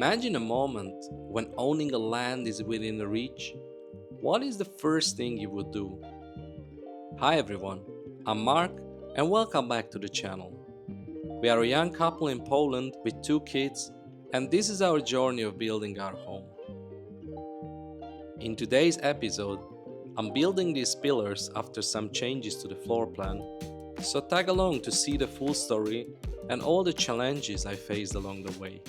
Imagine a moment when owning a land is within reach. What is the first thing you would do? Hi everyone, I'm Mark and welcome back to the channel. We are a young couple in Poland with 2 kids, and this is our journey of building our home. In today's episode, I'm building these pillars after some changes to the floor plan, so tag along to see the full story and all the challenges I faced along the way.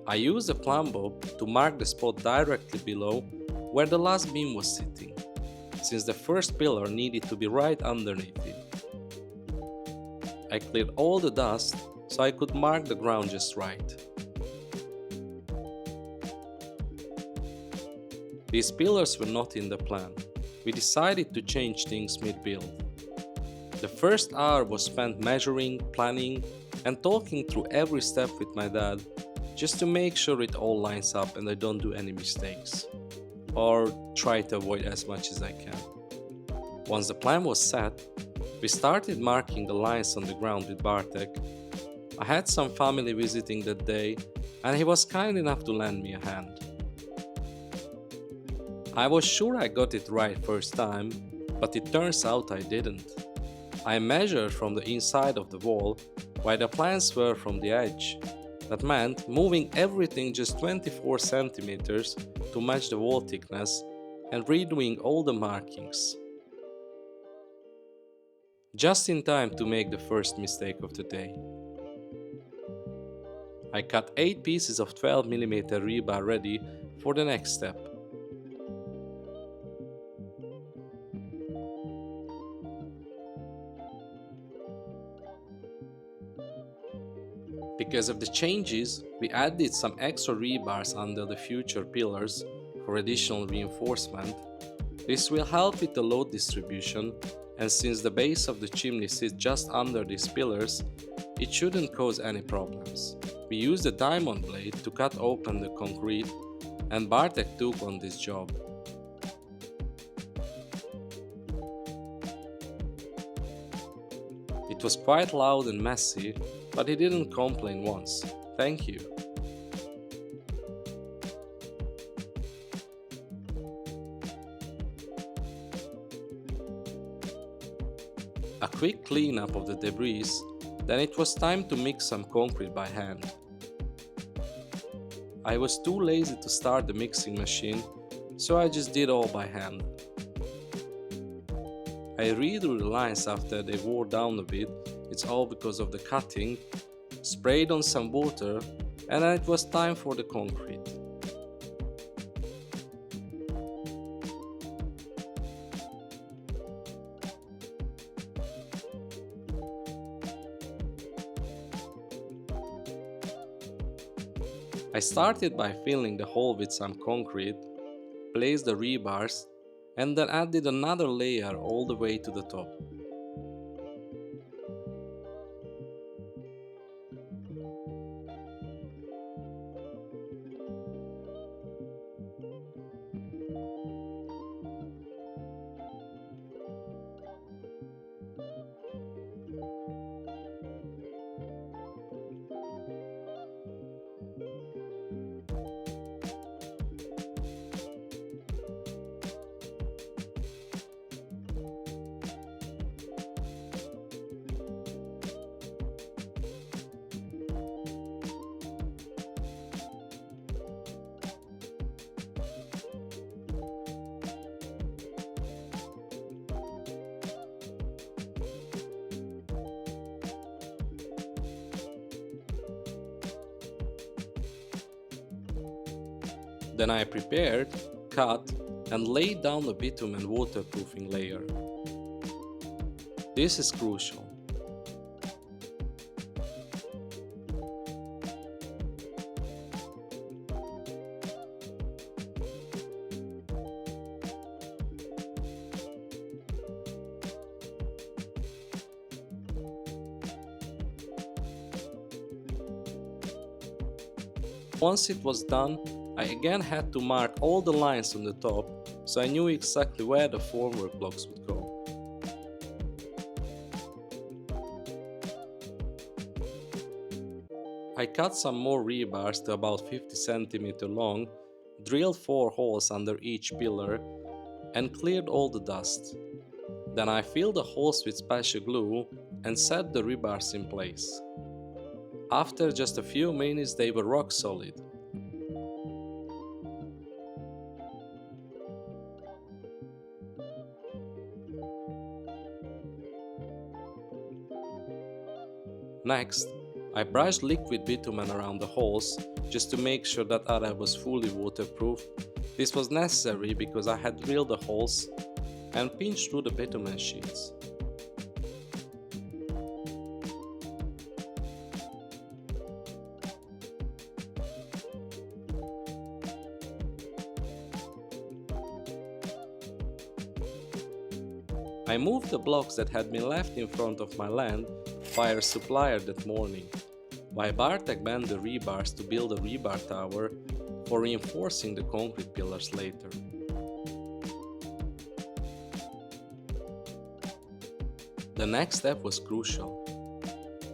I used a plumb to mark the spot directly below where the last beam was sitting, since the first pillar needed to be right underneath it. I cleared all the dust so I could mark the ground just right. These pillars were not in the plan. We decided to change things mid-build. The first hour was spent measuring, planning, and talking through every step with my dad, just to make sure it all lines up and I don't do any mistakes, or try to avoid as much as I can. Once the plan was set, we started marking the lines on the ground with Bartek. I had some family visiting that day, and he was kind enough to lend me a hand. I was sure I got it right first time, but it turns out I didn't. I measured from the inside of the wall, while the plans were from the edge. That meant moving everything just 24 centimeters to match the wall thickness and redoing all the markings. Just in time to make the first mistake of the day. I cut 8 pieces of 12mm rebar ready for the next step. Because of the changes, we added some extra rebars under the future pillars for additional reinforcement. This will help with the load distribution, and since the base of the chimney sits just under these pillars, it shouldn't cause any problems. We used a diamond blade to cut open the concrete, and Bartek took on this job. It was quite loud and messy, but he didn't complain once. Thank you. A quick cleanup of the debris, then it was time to mix some concrete by hand. I was too lazy to start the mixing machine, so I just did all by hand. I redrew the lines after they wore down a bit. It's all because of the cutting, sprayed on some water, and then it was time for the concrete. I started by filling the hole with some concrete, placed the rebars, and then added another layer all the way to the top. Then I prepared, cut, and laid down the bitumen waterproofing layer. This is crucial. Once it was done, I again had to mark all the lines on the top, so I knew exactly where the formwork blocks would go. I cut some more rebars to about 50 cm long, drilled 4 holes under each pillar, and cleared all the dust. Then I filled the holes with special glue and set the rebars in place. After just a few minutes they were rock solid. Next, I brushed liquid bitumen around the holes just to make sure that area was fully waterproof. This was necessary because I had drilled the holes and pinched through the bitumen sheets. I moved the blocks that had been left in front of my land by our supplier that morning, while Bartek bent the rebars to build a rebar tower for reinforcing the concrete pillars later. The next step was crucial: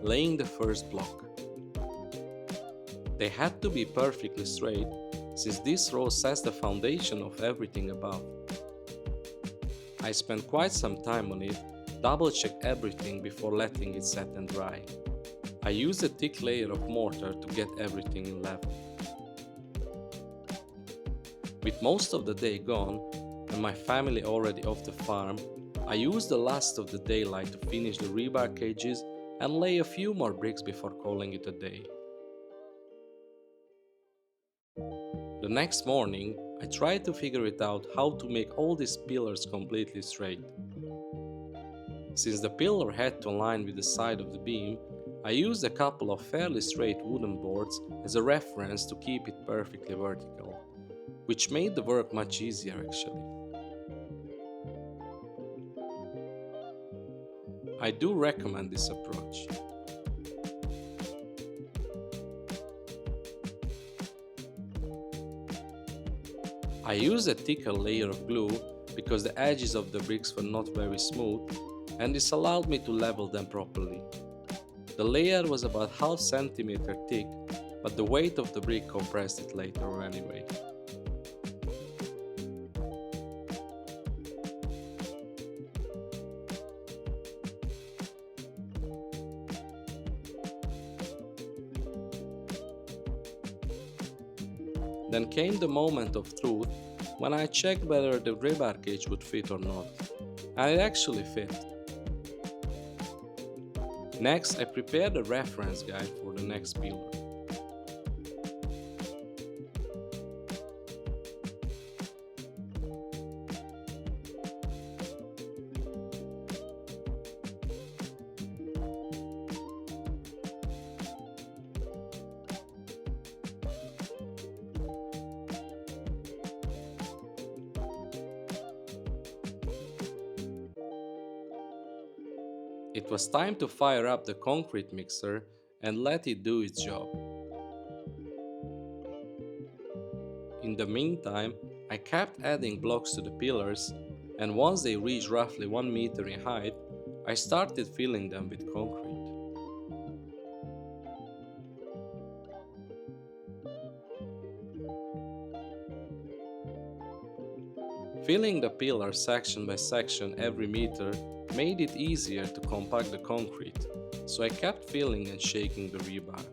laying the first block. They had to be perfectly straight, since this row sets the foundation of everything above. I spent quite some time on it, double-checked everything before letting it set and dry. I used a thick layer of mortar to get everything in level. With most of the day gone, and my family already off the farm, I used the last of the daylight to finish the rebar cages and lay a few more bricks before calling it a day. The next morning, I tried to figure it out how to make all these pillars completely straight. Since the pillar had to align with the side of the beam, I used a couple of fairly straight wooden boards as a reference to keep it perfectly vertical, which made the work much easier actually. I do recommend this approach. I used a thicker layer of glue because the edges of the bricks were not very smooth, and this allowed me to level them properly. The layer was about half centimeter thick, but the weight of the brick compressed it later anyway. Then came the moment of truth when I checked whether the rebar cage would fit or not, and it actually fit. Next, I prepared a reference guide for the next pillar. It was time to fire up the concrete mixer and let it do its job. In the meantime, I kept adding blocks to the pillars, and once they reached roughly 1 meter in height, I started filling them with concrete. Filling the pillar section by section every meter made it easier to compact the concrete, so I kept filling and shaking the rebar.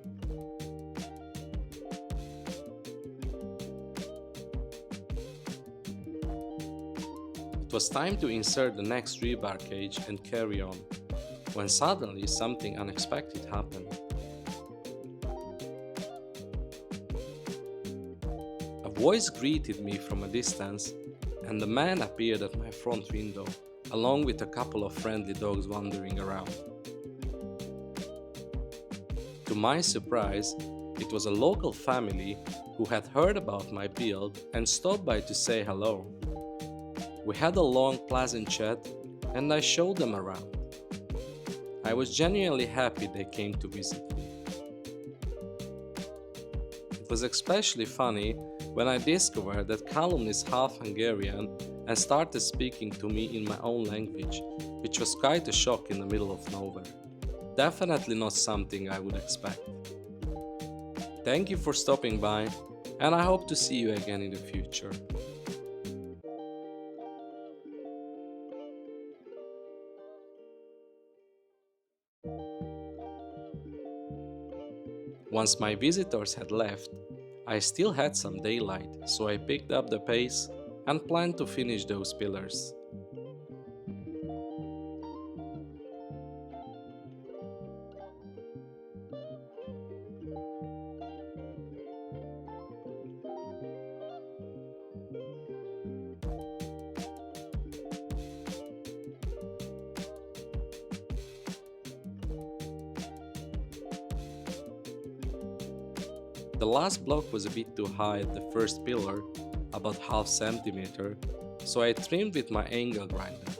It was time to insert the next rebar cage and carry on, when suddenly something unexpected happened. A voice greeted me from a distance, and a man appeared at my front window, along with a couple of friendly dogs wandering around. To my surprise, it was a local family who had heard about my build and stopped by to say hello. We had a long, pleasant chat, and I showed them around. I was genuinely happy they came to visit me. It was especially funny when I discovered that Callum is half Hungarian and started speaking to me in my own language, which was quite a shock in the middle of nowhere. Definitely not something I would expect. Thank you for stopping by, and I hope to see you again in the future. Once my visitors had left, I still had some daylight, so I picked up the pace and planned to finish those pillars. The last block was a bit too high at the first pillar, about half centimeter, so I trimmed with my angle grinder.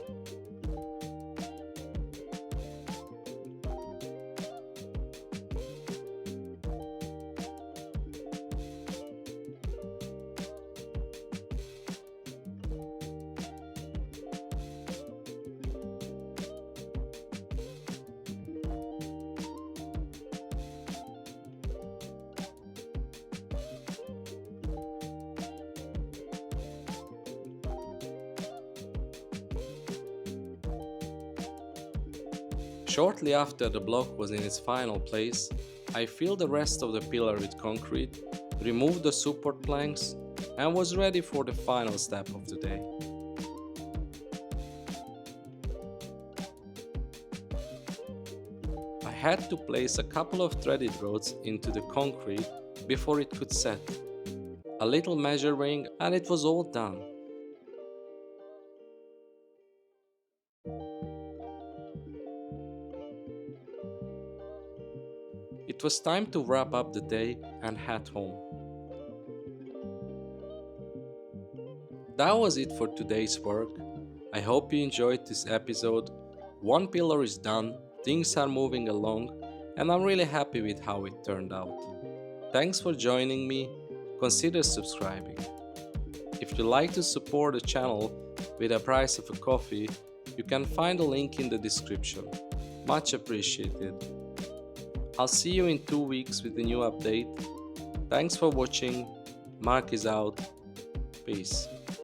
Shortly after the block was in its final place, I filled the rest of the pillar with concrete, removed the support planks, and was ready for the final step of the day. I had to place a couple of threaded rods into the concrete before it could set. A little measuring and it was all done. It was time to wrap up the day and head home. That was it for today's work. I hope you enjoyed this episode. One pillar is done, things are moving along, and I'm really happy with how it turned out. Thanks for joining me. Consider subscribing. If you'd like to support the channel with the price of a coffee, you can find a link in the description. Much appreciated. I'll see you in 2 weeks with a new update. Thanks for watching. Mark is out. Peace.